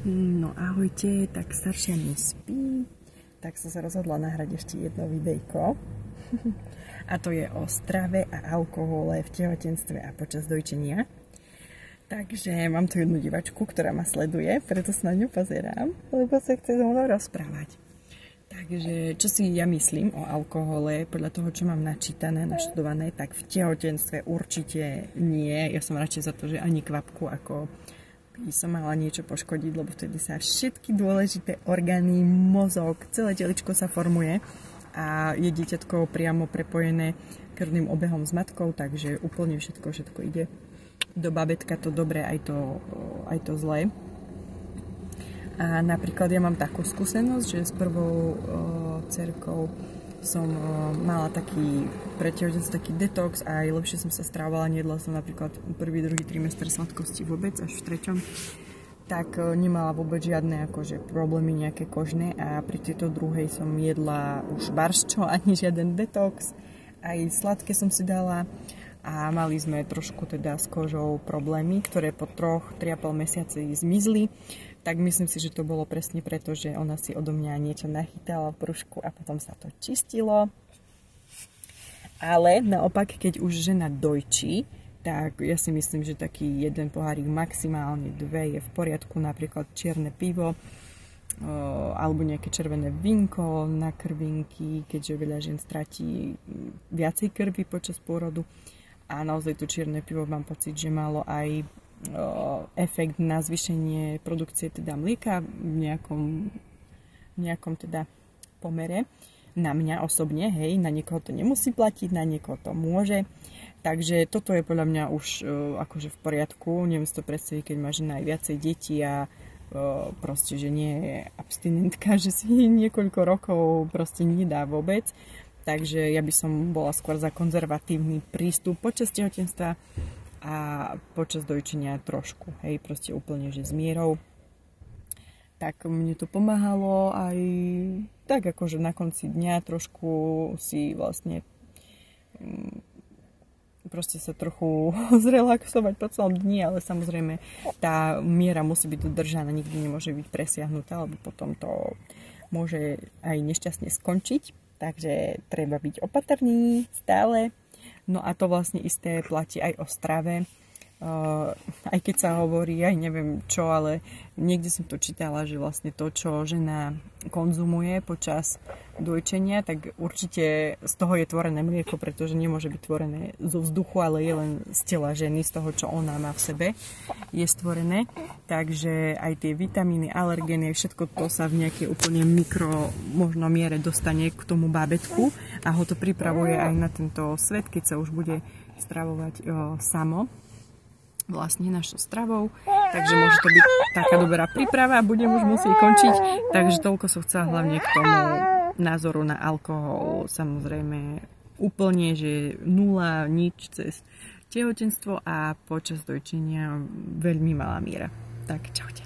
No ahojte, tak staršia nespí, tak som sa rozhodla nahrať ešte jedno videjko. A to je o strave a alkohole v tehotenstve a počas dojčenia. Takže mám tu jednu divačku, ktorá ma sleduje, preto sa na ňu pozerám, lebo sa chce so mnou rozprávať. Takže čo si ja myslím o alkohole, podľa toho, čo mám načítané, naštudované, tak v tehotenstve určite nie. Ja som radšej za to, že ani kvapku, ako by som mala niečo poškodiť, lebo vtedy sa všetky dôležité orgány, mozog, celé teličko sa formuje a je dieťatko priamo prepojené krvným obehom s matkou, takže úplne všetko ide do babetka, to dobré, aj to zlé. A napríklad ja mám takú skúsenosť, že s prvou dcerkou som mala taký pre tehotenstvo taký detox a aj lepšie som sa strávala, nejedla som napríklad prvý, druhý trimester sladkosti vôbec, až v treťom, tak nemala vôbec žiadne akože problémy nejaké kožné a pri tejto druhej som jedla už barščo, ani žiaden detox, aj sladké som si dala a mali sme trošku teda s kožou problémy, ktoré po 3,5 mesiaci zmizli. Tak myslím si, že to bolo presne preto, že ona si odo mňa niečo nachytala v brúšku a potom sa to čistilo. Ale naopak, keď už žena dojčí, tak ja si myslím, že taký jeden pohárik, maximálne 2 je v poriadku, napríklad čierne pivo alebo nejaké červené vínko na krvinky, keďže veľa žien stratí viacej krvi počas pôrodu. A naozaj to čierne pivo mám pocit, že malo aj efekt na zvýšenie produkcie teda mlieka v nejakom teda pomere. Na mňa osobne, hej, na niekoho to nemusí platiť, na niekoho to môže. Takže toto je podľa mňa už akože v poriadku. Neviem si to predstaviť, keď má žena aj viacej detí a proste, že nie je abstinentka, že si niekoľko rokov proste nedá vôbec. Takže ja by som bola skôr za konzervatívny prístup počas tehotenstva a počas dojčenia trošku, hej, proste úplne, že s mierou. Tak mne to pomáhalo aj tak, akože na konci dňa trošku si vlastne proste sa trochu zrelaxovať po celom dni, ale samozrejme tá miera musí byť dodržaná, nikdy nemôže byť presiahnutá, lebo potom to môže aj nešťastne skončiť, takže treba byť opatrný stále. No a to vlastne isté platí aj o strave. Aj keď sa hovorí, aj neviem čo, ale niekde som to čítala, že vlastne to, čo žena konzumuje počas dojčenia, tak určite z toho je tvorené mlieko, pretože nemôže byť tvorené zo vzduchu, ale je len z tela ženy, z toho, čo ona má v sebe, je stvorené. Takže aj tie vitamíny, alergény, všetko to sa v nejakej úplne mikro možno miere dostane k tomu bábätku a ho to pripravuje aj na tento svet, keď sa už bude stravovať samo vlastne našou stravou, takže môže to byť taká dobrá príprava a budem už musieť končiť, takže toľko som chcela hlavne k tomu názoru na alkohol, samozrejme úplne, že 0, nič cez tehotenstvo a počas dojčenia veľmi malá miera. Tak čaute.